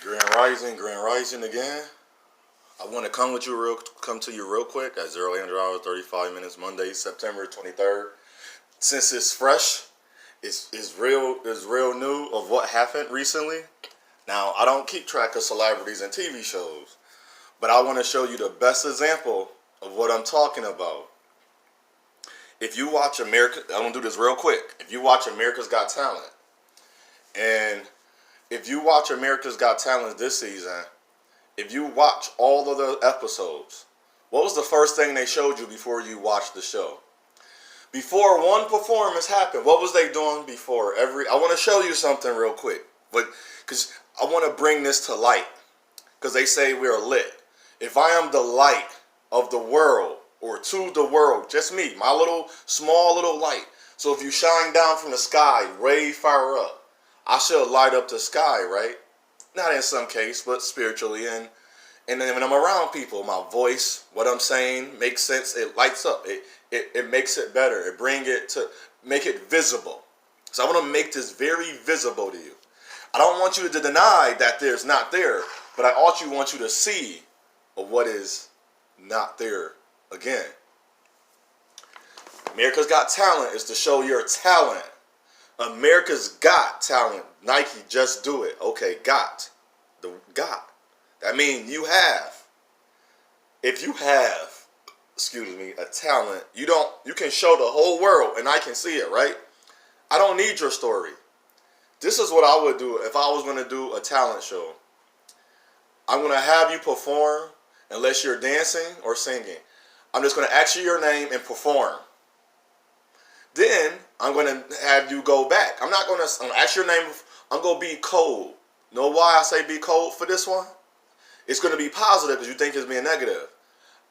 Grand Rising again. I want to come to you real quick at 0800 35 minutes Monday, September 23rd. Since it's fresh, it's real new of what happened recently. Now, I don't keep track of celebrities and TV shows, but I want to show you the best example of what I'm talking about. If you watch I'm gonna do this real quick. If you watch America's Got Talent, and if you watch America's Got Talent this season, if you watch all of the episodes, what was the first thing they showed you before you watched the show? Before one performance happened, what was they doing before I want to show you something real quick, but because I want to bring this to light, because they say we're lit. If I am the light of the world, or to the world, just me, my small little light. So if you shine down from the sky, way far up, I should light up the sky, right? Not in some case, but spiritually. And then when I'm around people, my voice, what I'm saying makes sense. It lights up. It makes it better. Make it visible. So I want to make this very visible to you. I don't want you to deny that there's not there, but I also want you to see what is not there again. America's Got Talent is to show your talent. America's Got Talent. Nike, just do it. Okay, got. That means you have. If you have, a talent, you can show the whole world and I can see it, right? I don't need your story. This is what I would do if I was going to do a talent show. I'm going to have you perform unless you're dancing or singing. I'm just going to ask you your name and perform. Then I'm going to have you go back. I'm going to ask your name. I'm going to be cold. Know why I say be cold for this one? It's going to be positive because you think it's being negative.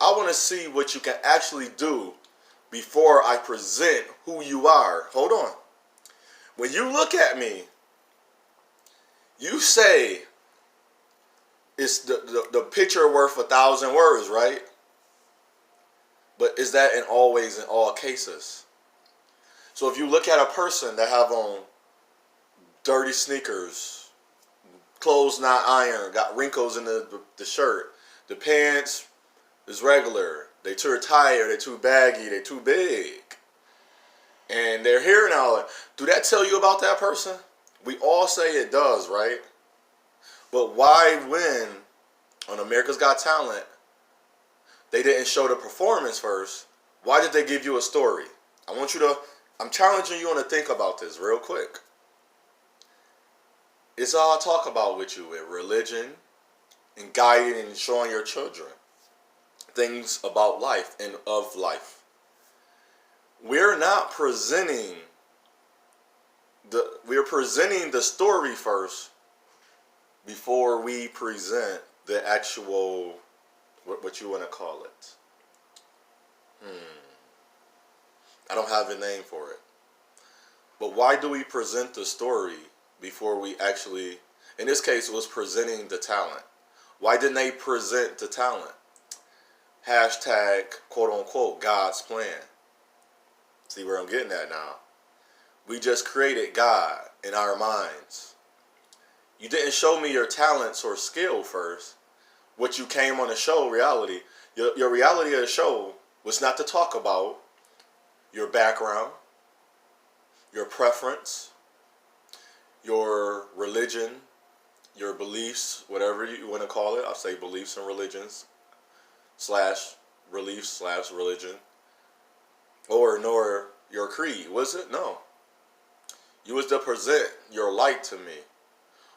I want to see what you can actually do before I present who you are. Hold on. When you look at me, you say it's the picture worth 1,000 words, right? But is that always in all cases? So if you look at a person that have on dirty sneakers, clothes not ironed, got wrinkles in the shirt, the pants is regular, they too tired, they too baggy, they too big, and they're here now, do that tell you about that person? We all say it does, right? But why, when on America's Got Talent, they didn't show the performance first? Why did they give you a story? I'm challenging you on to think about this real quick. It's all I talk about with you, with religion and guiding and showing your children things about life and of life. We're presenting the story first before we present the actual, what you want to call it. I don't have a name for it. But why do we present the story before we actually, in this case, it was presenting the talent. Why didn't they present the talent? Hashtag, quote unquote, God's plan. See where I'm getting at now? We just created God in our minds. You didn't show me your talents or skill first. What you came on the show, reality. Your reality of the show was not to talk about your background, your preference, your religion, your beliefs, whatever you want to call it. I'll say beliefs and religions / beliefs / religion. Nor your creed, was it? No. You was to present your light to me.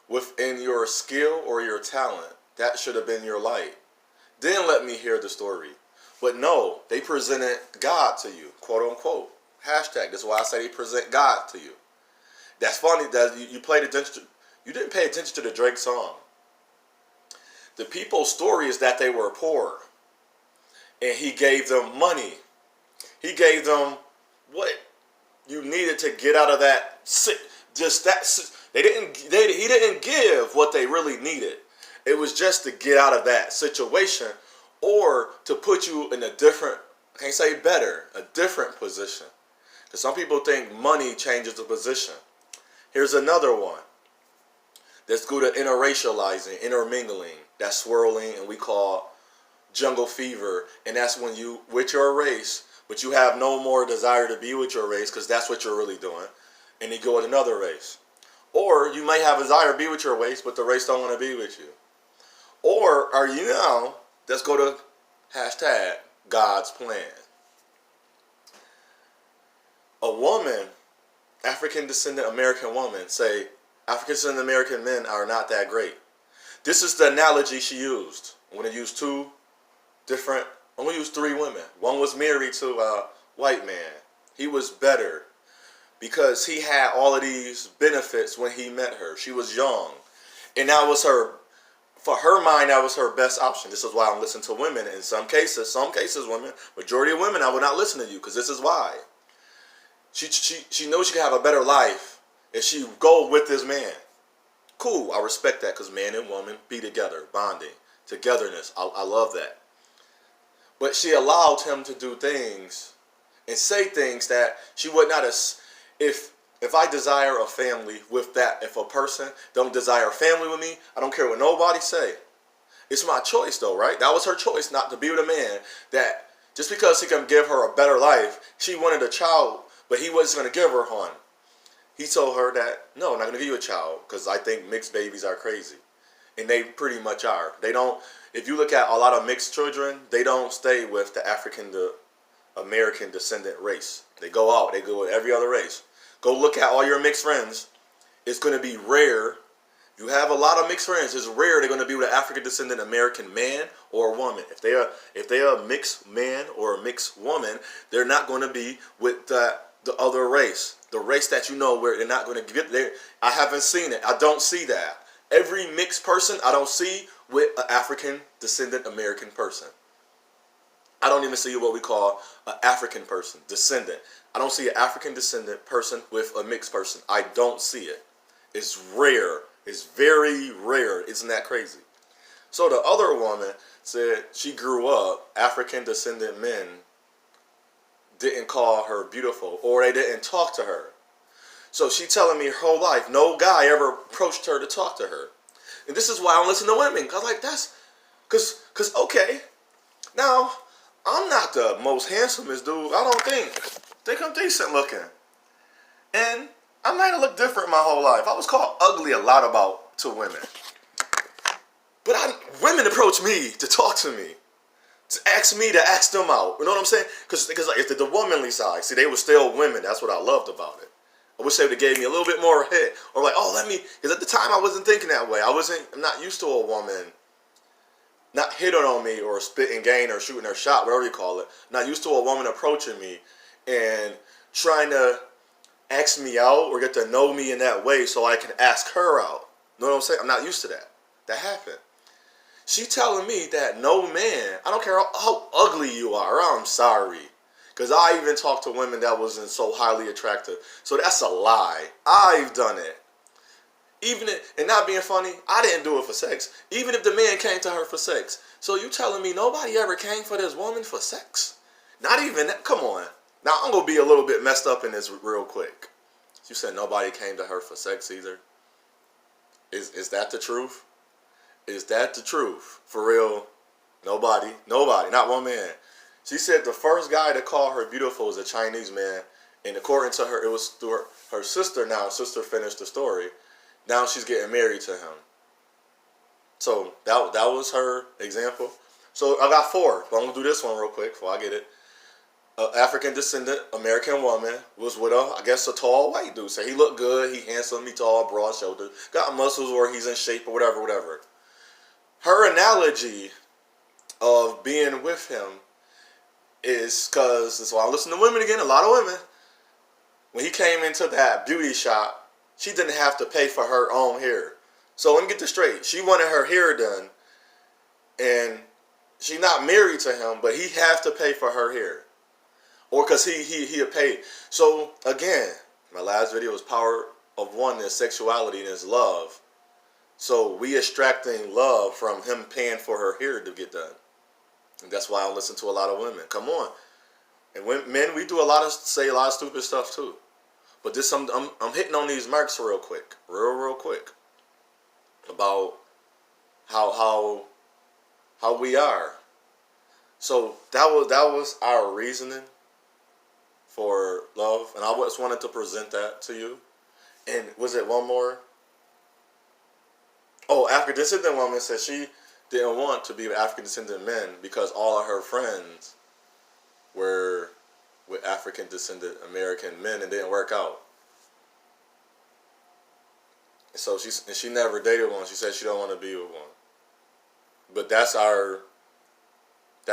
Within your skill or your talent, that should have been your light. Then let me hear the story. But no, they presented God to you, quote unquote. Hashtag. That's why I say they present God to you. That's funny that you played attention. You didn't pay attention to the Drake song. The people's story is that they were poor, and he gave them money. He gave them what you needed to get out of that. He didn't give what they really needed. It was just to get out of that situation, or to put you in a different, I can't say better, a different position. Because some people think money changes the position. Here's another one. Let's go to interracializing, intermingling. That's swirling, and we call jungle fever. And that's when you, with your race, but you have no more desire to be with your race because that's what you're really doing. And you go with another race. Or you might have a desire to be with your race, but the race don't want to be with you. Or are you now, let's go to hashtag God's plan. A woman, African Descendant American woman, say African Descendant American men are not that great. This is the analogy she used. I'm going to use I'm going to use three women. One was married to a white man. He was better because he had all of these benefits when he met her. She was young. And that was her, for her mind, that was her best option. This is why I'm listening to women. In some cases women, majority of women, I would not listen to you because this is why. She knows she can have a better life if she go with this man. Cool, I respect that because man and woman be together, bonding, togetherness. I love that. But she allowed him to do things and say things that she would not have. If I desire a family with that, if a person don't desire a family with me, I don't care what nobody say. It's my choice though, right? That was her choice not to be with a man that just because he can give her a better life, she wanted a child, but he wasn't going to give her one. He told her that, no, I'm not going to give you a child because I think mixed babies are crazy. And they pretty much are. They don't, if you look at a lot of mixed children, they don't stay with the American descendant race. They go out, they go with every other race. Go look at all your mixed friends. It's going to be rare. You have a lot of mixed friends. It's rare they're going to be with an African descendant American man or woman. If they are a mixed man or a mixed woman, they're not going to be with the other race. The race that you know where they're not going to get there. I haven't seen it. I don't see that. Every mixed person I don't see with an African descendant American person. I don't even see what we call an African person, descendant. I don't see an African descendant person with a mixed person. I don't see it. It's rare. It's very rare. Isn't that crazy? So the other woman said she grew up, African descendant men didn't call her beautiful or they didn't talk to her. So she telling me her whole life, no guy ever approached her to talk to her. And this is why I don't listen to women. Cause like that's, cause okay, now I'm not the most handsomest dude. I don't think I'm decent looking. And I might have looked different my whole life. I was called ugly a lot to women. But women approach me to talk to me. To ask me to ask them out. You know what I'm saying? Because like, it's the womanly side. See, they were still women. That's what I loved about it. I wish they would have gave me a little bit more hit. Or like, oh, because at the time I wasn't thinking that way. I'm not used to a woman not hitting on me or spitting game or shooting her shot, whatever you call it. Not used to a woman approaching me and trying to ask me out or get to know me in that way so I can ask her out. You know what I'm saying? I'm not used to that. That happened. She telling me that no man, I don't care how ugly you are, I'm sorry. Because I even talked to women that wasn't so highly attractive. So that's a lie. I've done it. And not being funny, I didn't do it for sex. Even if the man came to her for sex. So you telling me nobody ever came for this woman for sex? Not even that. Come on. Now I'm going to be a little bit messed up in this real quick. You said nobody came to her for sex either. Is that the truth? Is that the truth? For real? Nobody, not one man. She said the first guy to call her beautiful was a Chinese man. And according to her, it was through her sister now. Sister finished the story. Now she's getting married to him. So that was her example. So I got 4. But I'm going to do this one real quick before I get it. African descendant American woman was with I guess a tall white dude. So he looked good. He handsome. He tall, broad shouldered. Got muscles or he's in shape or whatever. Her analogy of being with him is because, that's why I listen to women again, a lot of women. When he came into that beauty shop, she didn't have to pay for her own hair. So let me get this straight. She wanted her hair done, and she's not married to him, but he has to pay for her hair. Or because he paid. So again, my last video was power of oneness, sexuality, and his love. So we extracting love from him paying for her hair to get done. And that's why I listen to a lot of women. Come on. And men, we do say a lot of stupid stuff too. But this, I'm hitting on these marks real quick. Real quick. about how we are. So that was our reasoning for love, and I just wanted to present that to you. And was it one more? Oh, African Descendant Woman said she didn't want to be with African Descendant men because all of her friends were with African Descendant American men and didn't work out. So she never dated one. She said she don't want to be with one. But that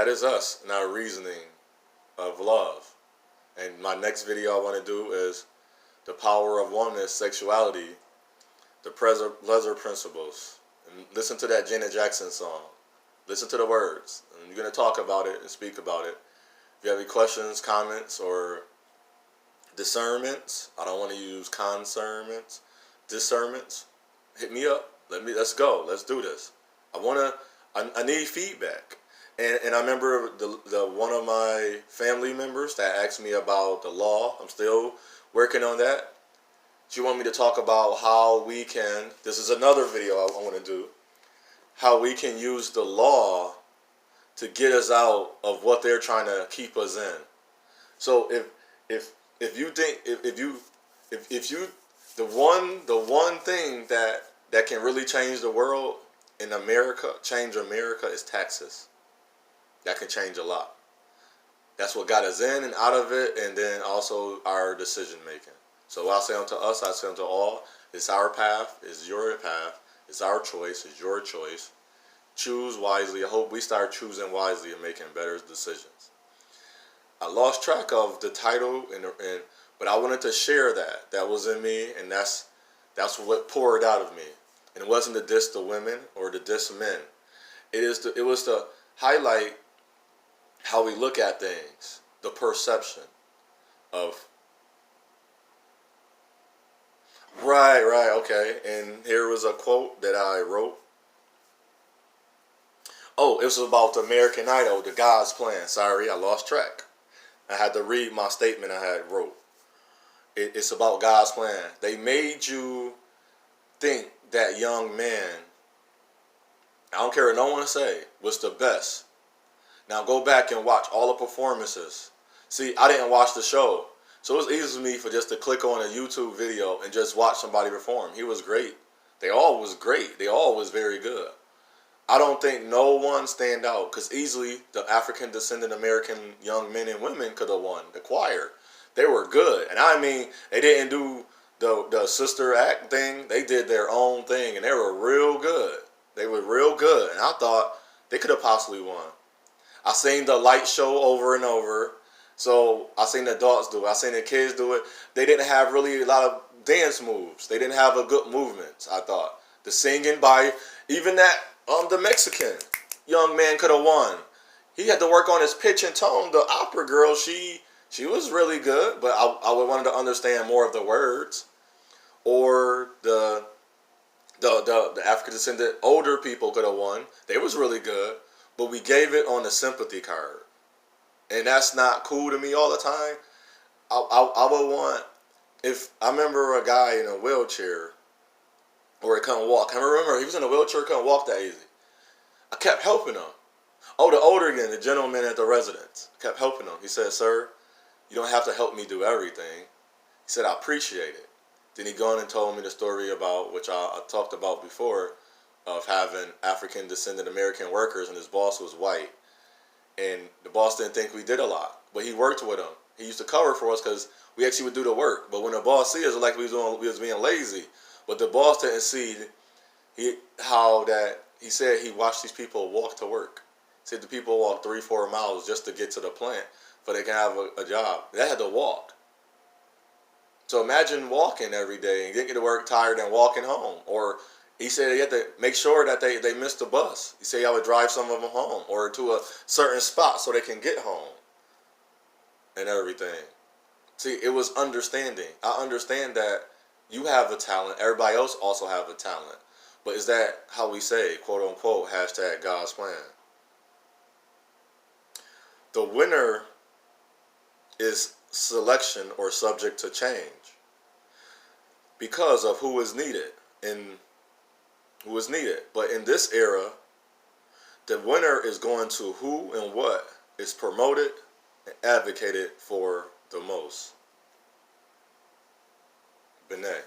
is us and our reasoning of love. And my next video I want to do is the power of oneness, sexuality, the pleasure principles. And listen to that Janet Jackson song. Listen to the words. And you're going to talk about it and speak about it. If you have any questions, comments, or discernments, I don't want to use concernments, discernments, hit me up. Let's go. Let's do this. I need feedback. And I remember the one of my family members that asked me about the law. I'm still working on that. She wanted me to talk about how we can, this is another video I want to do, how we can use the law to get us out of what they're trying to keep us in. So if you think if you the one thing that can really change the world in America, change America, is taxes. That can change a lot. That's what got us in and out of it, and then also our decision making. So I say unto us, I say unto all, it's our path, it's your path, it's our choice, it's your choice. Choose wisely. I hope we start choosing wisely and making better decisions. I lost track of the title, but I wanted to share that was in me, and that's what poured out of me. And it wasn't to diss the women or to diss men. It was to highlight how we look at things, the perception of. Right, okay. And here was a quote that I wrote. Oh, it was about the American Idol, the God's Plan. Sorry, I lost track. I had to read my statement I had wrote. It's about God's plan. They made you think that young man, I don't care what no one say, was the best. Now go back and watch all the performances. See, I didn't watch the show. So it was easy for me for just to click on a YouTube video and just watch somebody perform. He was great. They all was great. They all was very good. I don't think no one stand out, because easily the African Descendant American young men and women could have won the choir. They were good. And I mean, they didn't do the sister act thing. They did their own thing, and they were real good. They were real good. And I thought they could have possibly won. I seen the light show over and over. So I seen the adults do it. I seen the kids do it. They didn't have really a lot of dance moves. They didn't have a good movements, I thought. The singing by, even that, the Mexican young man could have won. He had to work on his pitch and tone. The opera girl, she was really good, but I would wanted to understand more of the words. Or the African descendant older people could have won. They was really good, but we gave it on the sympathy card. And that's not cool to me all the time. I would want, if I remember a guy in a wheelchair, or he couldn't walk. I remember he was in a wheelchair, couldn't walk that easy. I kept helping him. Oh, the older again, the gentleman at the residence, kept helping him. He said, "Sir, you don't have to help me do everything." He said, "I appreciate it." Then he gone and told me the story about, which I talked about before, of having African descendant American workers, and his boss was white. And the boss didn't think we did a lot, but he worked with him. He used to cover for us because we actually would do the work. But when the boss see us, it was like we was being lazy. But the boss didn't see he said he watched these people walk to work. He said the people walk 3-4 miles just to get to the plant, but they can have a job. They had to walk. So imagine walking every day and getting to work tired and walking home. Or he said he had to make sure that they missed the bus. He said I would drive some of them home or to a certain spot so they can get home and everything. See, it was understanding. I understand that you have a talent. Everybody else also have a talent. But is that how we say, quote unquote, hashtag God's plan? The winner is selection or subject to change because of who is needed in who is needed. But in this era, the winner is going to who and what is promoted and advocated for the most. Benet.